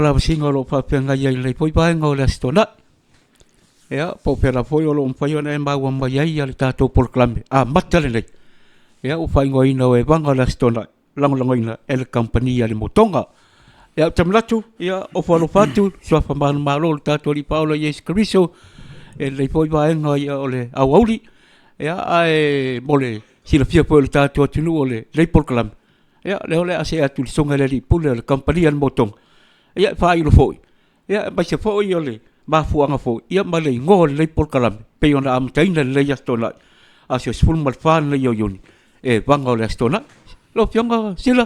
la singa lo pa penga ia le poi pa nga le stona ya po pera foi lo mpai ona ma wa ma ia le tato por clambe matale nei ya u fai ngoi no e vanga le stona lang ina el company ya le motonga ya tamlatu ya o falo fatu so fa man malo tato li paulo yes cristo e le poi pa nga ia ole auli ya ai mole si le fia po le tato tunu ole le por clambe ya le ole ase atu songa le pule le company ya le motonga ia fai lo foi ia ba se foi ole ba fuanga foi ia ma le ngol le por kalam pe ona am taina le ya stona asio spul mal fan le yo yoni e vanga le stona lo pionga sila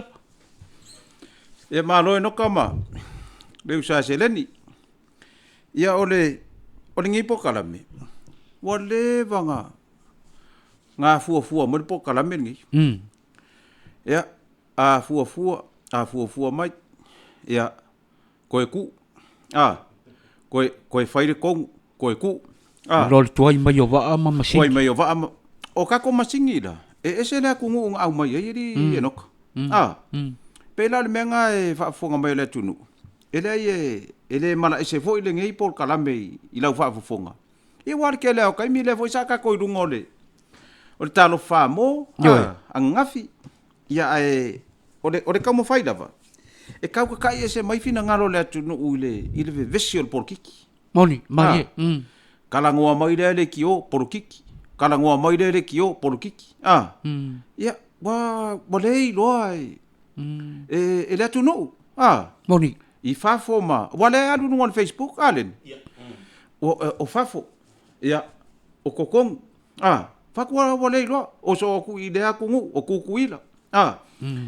e ma lo no kama le usa se leni ia ole ngi por kalam wale vanga nga fu mo por kalam ni ia a fu mai ia koe ku koe whaire kong koe ku lol tuai mai o waa ma masingi koe mai o waa ma o kako masingi la ese lea kungu unga au mai eri enoka pela le menga e whaafonga mai le tunu ele mala ese fo ile ngei por kalame i lau whaafonga i war ke leo kai mi le fo isa kako i runga ole o le talo wha mo ang ngafi ia o le kamo whaidava e kau ka kai ese mai fina ngalo le atu no ule vesiol por kiki moni mai kala ngoa mai le kio por kiki kala ngoa mai le kio por kiki ya wa bolei loi e le atu no moni i fa forma wale alu no on Facebook alen o fafo ya o kokong fa kwa wale lo o so ku idea ku o ku kuila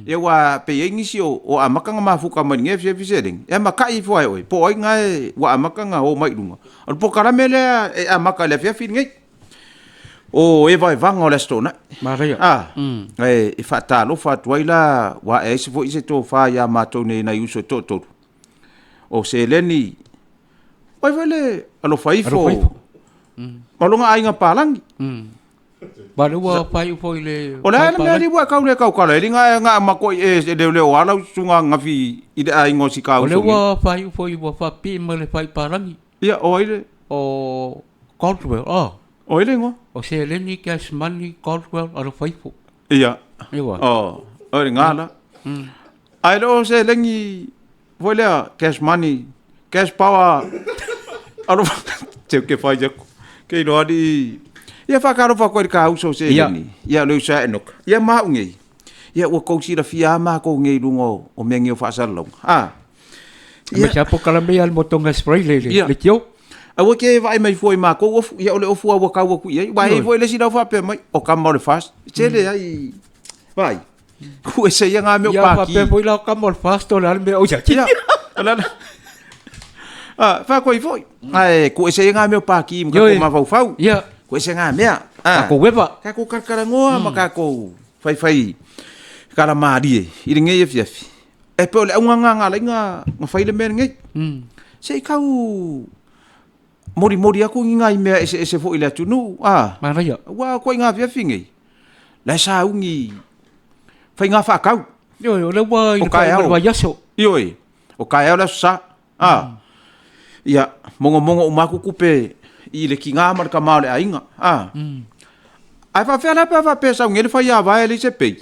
e wa pe ingisi o amakanga mafuka maninge fiefiseding e makai foi oi po oi ngai wa amakanga o mai lunga o po karamele e amaka le fiafin ngai o e vai vanga le stona maria e fata lo fatwaila wa e se foi se to fa ya mato ne na uso to o se leni oi vale alo faifo malunga ainga palangi Baru wa pai foi le. Ola me ali wa kau le kau kala linga nga makoi e le wala sunga ngafi ide ai ngosi kau. Ola wa pai foi wa fa pi me le pai parangi. Ia oile. O Caldwell Oile ngo. O se le ni cash money Caldwell aro fai fo. Ia. Ia. Oile ngala. Ai lo se lengi voila cash money cash power. Aro te ke fai jak. Ke lo adi ia whakaro whakoe ka uso se ni. Ia leu sa enok. Ia mau ngei. Ia ua kousi la fia ma ko ngei lungo o mengi o whaasalong. Ia sa po kalambe al motonga spray le kio. Awa ke vai mai foi ma ko ia ole o fua wa ka wa ku ia. Vai foi le sina fa pe mai o kama le fast. Chele ai. Vai. Ku ese ia nga me o pa ki. Ia pa pe foi la kama le fast o la me o ja. Ia. Ala. Fa ko foi. Ai ku ese ia nga me o pa ki mo ko ma fau. Ia. Ko se nga mea ko weba ka ko karkarangoa maka ko fai kala mari i ringe e fiafi e pe ole nga lenga ma fai le men ngai se kau mori aku nga i mea ese fo ile tunu maria wa ko nga fiafi ngai la sa ungi fai nga fa kau yo le wa i ka yaso yo o ka ela sa ia mongo umaku kupe i le kinga marka male ainga ai fa fela pa pesa ngel fa ya va ele se pe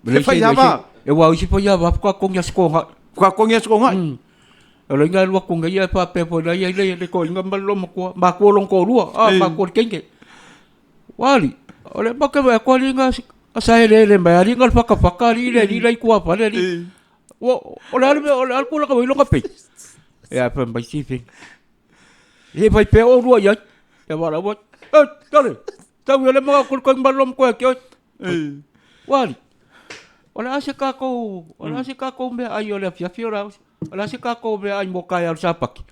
le fa ya va e wa usi fa ya va kwa kongia skonga e le ngal wa konga ya pa pe po ya le ko nga malo ma ko long ko lua ma ko kenge wali ole ba ka va ko linga sa ele ba ali ngal fa ri le ko pa le ole al ko la ko lo ka pe e a pa ba si fe e vai pe o rua ya e wala wa dale tau ele mga kulkang balom ko kyo wali wala si kako me ay ole fia fiora wala si kako me ay mo kaya sa pak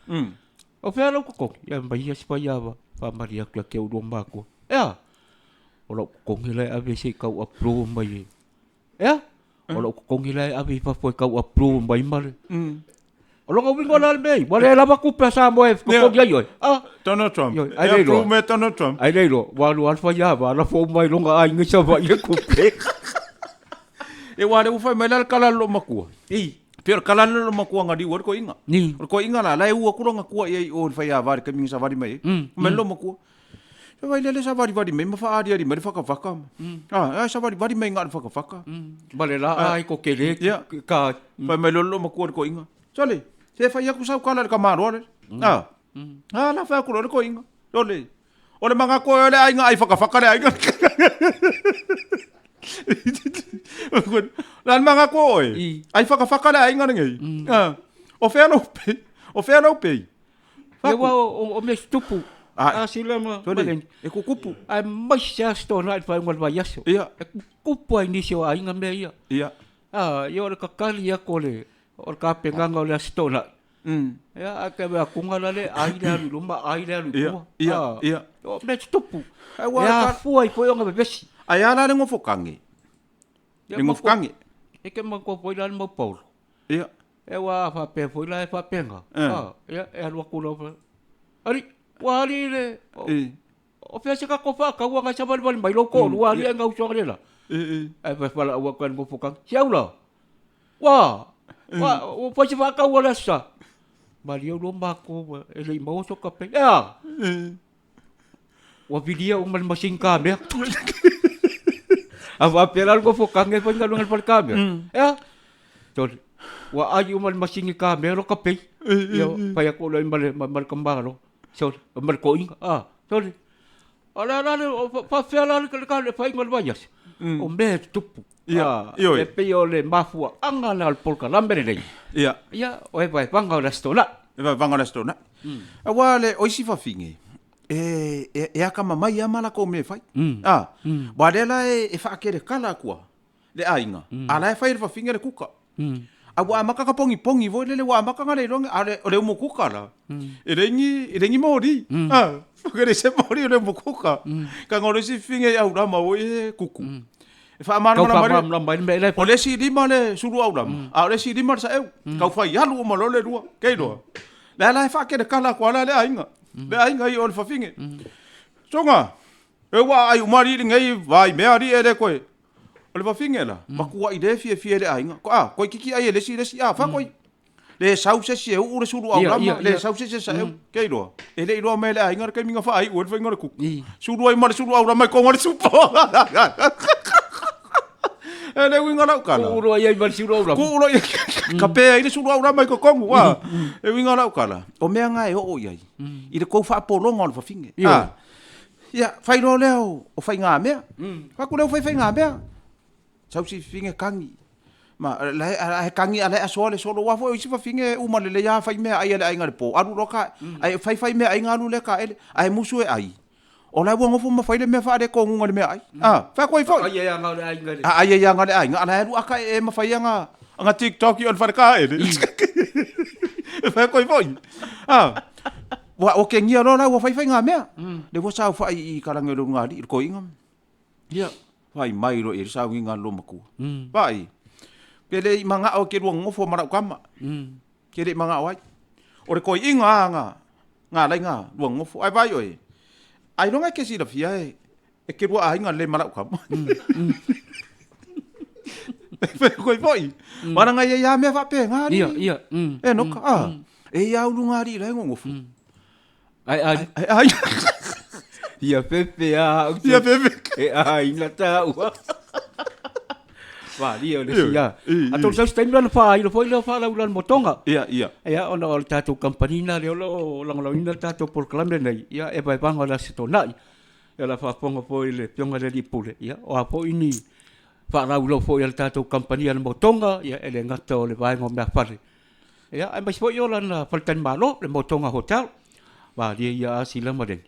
o fela ko ya ba ya si pa ya ba pa maria kla ke o domba ko ya wala ko ngile abi si ka approve mai ya wala ko ngile abi pa foi ka approve mai mal Olong awing wala may. Wala lama ko pa sa mo ko ya yo. Donald Trump. Ai lo. Donald Trump. Ai lo. Walu alfa ya ba la fo mai longa ai ngi sa ba ye ko pe. E wale u fai mai la kala lo maku. Pero kalala lo makua ngadi war ko inga. Ni. Ko inga la lai ua kuro nga kua ye o fa ya var ka minga sa vari mai. Melo makua. So vai lele sa vari mai ma fa adi mai fa ka. Sa vari mai nga fa ka. Bale la ai ko kele ka fa melo lo makua ko inga. Sole. Se fa ya ku sa kala ka maro. La fa ku ko inga. Sole. Ole manga ko ole ai nga ai fa ka le ai nga. Lan mga ko ay fakala ay nga ngay. O fe no pe. Yawa o me stupu. Sila mo balen. E kukupu. Ay mas siya sto na fa ngal bayas. Iya. Kupu ay ni siya ay nga me iya. Iya. Yo ka kali ya kole. Or ka pengang ole sto na. Ya akabe akungala le ay na lumba ay na lumba. Iya. Iya. O me stupu. Ya foi nga bebesi. Ayala le ngofokangi. Ngofokangi. Eke mako foi lan mo Paul. Iya. Ewa fa pe foi la fa penga. Ya alwa kulo. Ari wali le. O pese ka ko fa ka wa nga sabal bal mai loko wali nga usong le la. Ai fa pala wa kan ngofokang. Siaula. Wa o pa si fa ka wala sa. Mario lomba ko ele mo so ka pe. Ya. Wa video umal masing kamera. Apa pelal ko fokang pon kalungan pal kamera. Ya. Tol. Wa ayu umal masing kamera ka pe. Yo pa ko lo mal kambaro. So mal ko ing. Tol. Ala pa pelal ka fa ingol bayas. O me tupu. Ya. Le pe le mafua angal pol ka lambere le. Ya. Ya, oi vai panga la stola. Vanga la stona. Wale oisi fa finge. E aka mamai ya mala ko me fai. Wadela e fa kere kala kwa. Le ainga. Ala e fai fa finge le kuka. Awa maka ka pongi vo le wa maka ngale long ale ole mo kuka la. Erengi mori. Kere se mori ole mo kuka. Ka ngore si finge ya ura ma wo e kuku. Fa amana na mari. Ole si di male suru aulam. Ole si di mar sa eu. Ka fa ya lu mo le rua. Keido. La fa kere kala kwa la le ainga. Le ainga i ol fa finge. Songa. E wa ai umari ngai vai me ari ere koe. Ole fa finge la. Makua ide fie le ainga. Ko kiki ai le si fa koi. Le sauce si u ure suru au lama. Le sauce si sa eu. Keido. Ele iro me le ainga ke minga fa ai ol fa ngore ku. Suru ai mar suru au lama ko ngore supo. Ele winga lau kala. Ku uro ai mar suru au lama. Ku uro ka pe ai suru au lama ko kongu wa. E winga lau kala. O mea ngai o iai. Ire ko fa polonga ol fa finge. Ya, fai lo leo o fai ngā mea. Fa ku leo fai ngā mea. Sau si finge kangi. Ma la kangi ala aso le solo wa fo si fa finge uma le ya fai mea ai ale ai ngare po. Aru roka ai fai mea ai ngalu le ka ele ai musu e ai. O la wo ngofo ma fai le mea fa de ko ngunga le mea ai. Fa ko foi. Ai ya ngale ai ngale. Ai ya ngale ai ngala ru aka e ma fai nga TikTok i on fa ka ele. Fa ko foi. Wa o ke ngia lona wa fai ngā mea. Le wa sa fa i karangelo ngari ko ingam. Ya. Vai mai ro i sa winga lo maku. Vai. Pele manga o ke ruang ngofo mara kama. Ke le manga wai. O re ko inga nga lai nga ruang ngofo. Ai vai oi. Ai no nga ke si da fia e ke rua ai nga le mara kama. Ko foi. Mana nga ya me fa pe ngari. Iya. E no ka. E ya lu ngari le ngofo. Ai. Ia pepe Ia pepe. Ai na tau. Wa dia le sia. Ato sa stem lan fa ilo foi lo fa la ulan motonga. Iya. Ya ona o tato company na le lo lang ina tato por clambre nei. Ya e vai panga la sitona. Ya la fa ponga foi le pionga le dipule. Ya o apo ini fa la ulo foi el tato company al motonga. Ya ele ngata o le vai ngom na fa. Ya ai mai foi yo lan faltan malo le motonga hotel. Wa dia ya sila maden.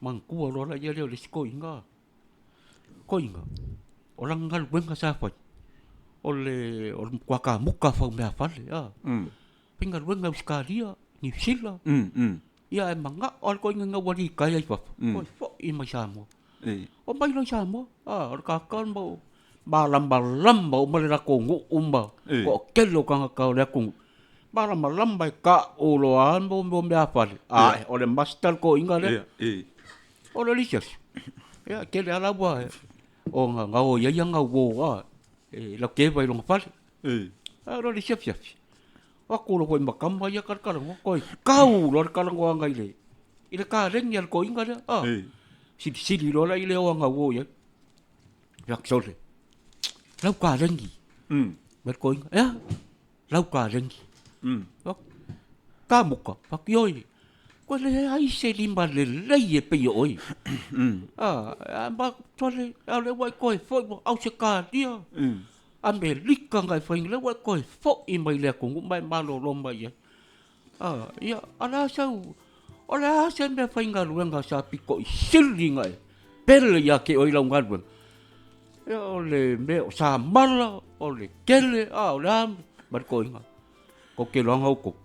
Mangku lo la ya le ko inga. Orang ngal benga sa fa. Ole kwa muka fa me fa ya. Pingal benga uskaria ni sila. Ya manga ol ko inga wali kaya fa. Ko fo i masamo. O mai lo samo. Or ka kan bo balam bo malera ko ngu umba. Ko kelo ka le ko malam bai ka uloan bom me fa. Ole master ko inga le. Ole lisias. Ya ke le ala wa. O nga o ya nga wo lo ke vai long fa. Aro di siap. Aku lo koi makam ya kar koi. Kau lo kar ngwa ngai le. Ina ka reng yan koi ngada. Sidi lo la ile wa ngawo ya. Yak sole. Lau ka rengi. Ber koi ya. Lau ka rengi. Ka muka pak yoi. Ko le ai se limba le ye pe yoi. Ba tole ale wai koi foi au se ka dia. Amerika ngai fai le wai koi fo I mai le ko mai malo lomba ya. Ya ala sau. Ola sen be fai ngaluenga sa piko sili ngai. Pele ya ke oi long ngalwen. Ya ole me sa mala ole kele ola bar koi nga. Ko ke long au ko.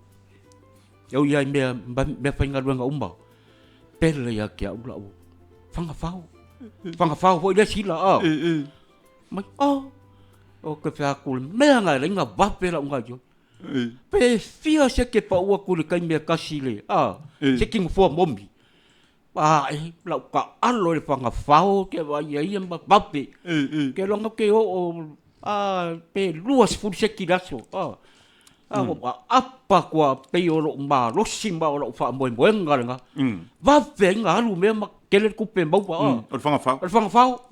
Yau ya me fai ngaluenga umba. Pele ya ke ula u. Fanga fau foi le sila Mai o ke fa ku me nga le nga va pe la nga jo. Pe fia se ke pa ua ku le kai me kasile se king fo mombi. La ka alo le fanga fau ke va ia ba pape. Ke longa ke pe luas fu se kidaso apa kwa pe o lo ma lo simba o lo fa mo nga va pe nga lu me ma kele ku pe ba o fanga fau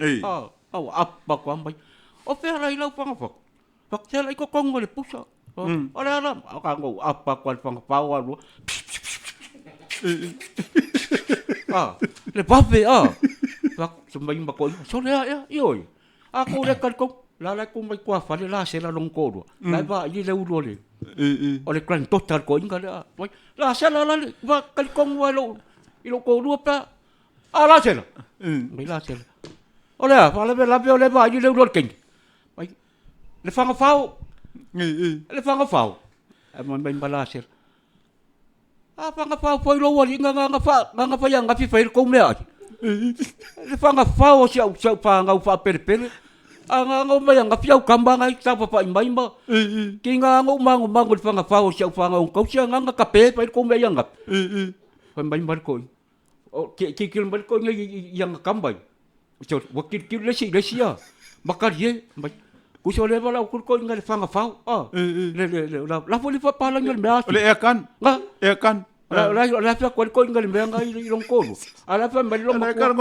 apa kwa mai o pe ala ila fanga fau pak tela ko kongo le pusa ala ka ngo apa kwa fanga fau alu le pape pak sembai ba ko so le ya yoi aku le kan ko la ko mai kwa fa le la se la long ko la ba i le ulo le o le klan total ko inga la la se la va kan ko wa lo I lo ko lu pa ala se la mai la se la o le fa le la ba i le ulo ken mai le fanga fau mai bala se fanga fau foi lo wa nga fa yang nga fi fa ko me le fanga fau si au fa nga fa per anga mai nga fiau kamba ngai sa pa mai ma ki nga mangu fanga fau si au fanga ko si nga ka pe pa ko me yang nga pa mai ko o ki mai ko yang kamba so wakil ki le si ya bakar ye mai ku so le bala ko nga fanga fau le la fo li fa pa lang me le ekan la fa ko nga me nga I long ko ala fa mai long ekan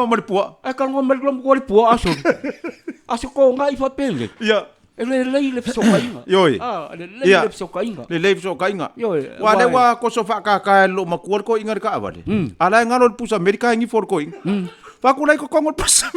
ngo mal pua aso ko nga I fa pele ya le so kainga yoi le so kainga le so kainga yoi wa le wa ko so fa ka lo ma ko inga ka avale ala ngalo pusa amerika ngi for ko fa ku lai ko kongo pusa